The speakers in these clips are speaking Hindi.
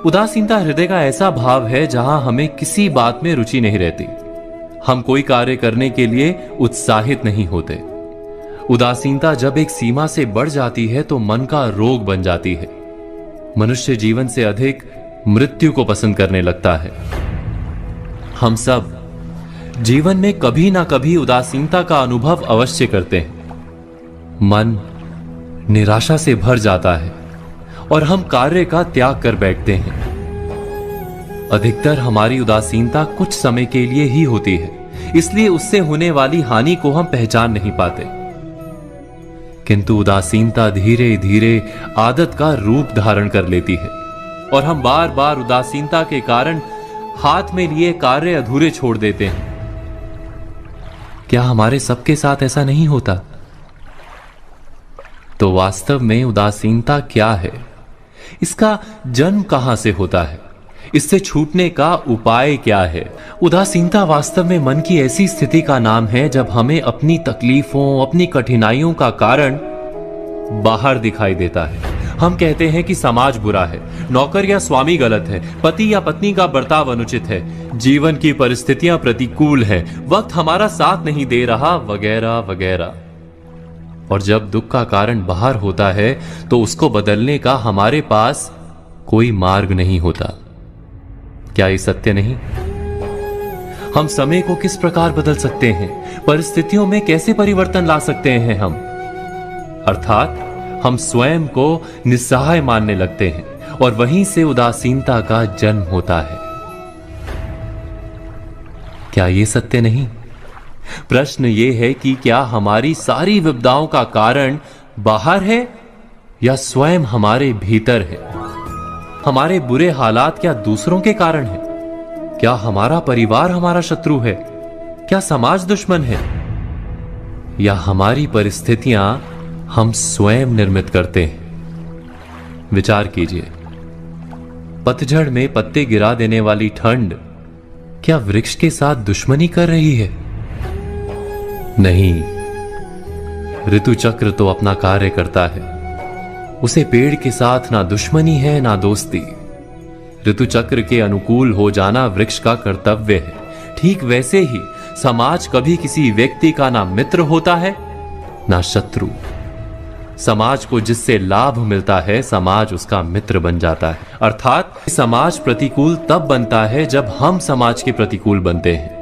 उदासीनता हृदय का ऐसा भाव है जहां हमें किसी बात में रुचि नहीं रहती। हम कोई कार्य करने के लिए उत्साहित नहीं होते। उदासीनता जब एक सीमा से बढ़ जाती है तो मन का रोग बन जाती है। मनुष्य जीवन से अधिक मृत्यु को पसंद करने लगता है। हम सब जीवन में कभी ना कभी उदासीनता का अनुभव अवश्य करते हैं। मन निराशा से भर जाता है और हम कार्य का त्याग कर बैठते हैं। अधिकतर हमारी उदासीनता कुछ समय के लिए ही होती है, इसलिए उससे होने वाली हानि को हम पहचान नहीं पाते। किंतु उदासीनता धीरे धीरे आदत का रूप धारण कर लेती है और हम बार बार उदासीनता के कारण हाथ में लिए कार्य अधूरे छोड़ देते हैं। क्या हमारे सबके साथ ऐसा नहीं होता? तो वास्तव में उदासीनता क्या है? इसका जन्म कहां से होता है? इससे छूटने का उपाय क्या है? उदासीनता वास्तव में मन की ऐसी स्थिति का नाम है जब हमें अपनी तकलीफों, अपनी कठिनाइयों का कारण बाहर दिखाई देता है। हम कहते हैं कि समाज बुरा है, नौकर या स्वामी गलत है, पति या पत्नी का बर्ताव अनुचित है, जीवन की परिस्थितियां प्रतिकूल है, वक्त हमारा साथ नहीं दे रहा, वगैरह वगैरह। और जब दुख का कारण बाहर होता है तो उसको बदलने का हमारे पास कोई मार्ग नहीं होता। क्या ये सत्य नहीं? हम समय को किस प्रकार बदल सकते हैं? परिस्थितियों में कैसे परिवर्तन ला सकते हैं हम? अर्थात हम स्वयं को निस्सहाय मानने लगते हैं और वहीं से उदासीनता का जन्म होता है। क्या ये सत्य नहीं? प्रश्न ये है कि क्या हमारी सारी विपदाओं का कारण बाहर है या स्वयं हमारे भीतर है? हमारे बुरे हालात क्या दूसरों के कारण है? क्या हमारा परिवार हमारा शत्रु है? क्या समाज दुश्मन है? या हमारी परिस्थितियां हम स्वयं निर्मित करते हैं? विचार कीजिए। पतझड़ में पत्ते गिरा देने वाली ठंड क्या वृक्ष के साथ दुश्मनी कर रही है? नहीं, ऋतु चक्र तो अपना कार्य करता है। उसे पेड़ के साथ ना दुश्मनी है ना दोस्ती। ऋतु चक्र के अनुकूल हो जाना वृक्ष का कर्तव्य है। ठीक वैसे ही समाज कभी किसी व्यक्ति का ना मित्र होता है ना शत्रु। समाज को जिससे लाभ मिलता है समाज उसका मित्र बन जाता है। अर्थात समाज प्रतिकूल तब बनता है जब हम समाज के प्रतिकूल बनते हैं।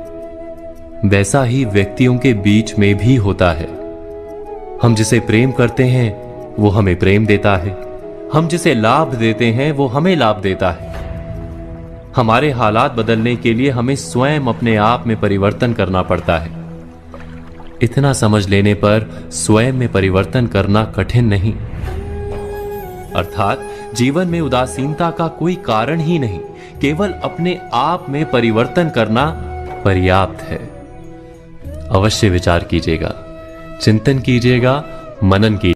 वैसा ही व्यक्तियों के बीच में भी होता है। हम जिसे प्रेम करते हैं वो हमें प्रेम देता है, हम जिसे लाभ देते हैं वो हमें लाभ देता है। हमारे हालात बदलने के लिए हमें स्वयं अपने आप में परिवर्तन करना पड़ता है। इतना समझ लेने पर स्वयं में परिवर्तन करना कठिन नहीं। अर्थात जीवन में उदासीनता का कोई कारण ही नहीं, केवल अपने आप में परिवर्तन करना पर्याप्त है। अवश्य विचार कीजिएगा, चिंतन कीजिएगा, मनन कीजिएगा।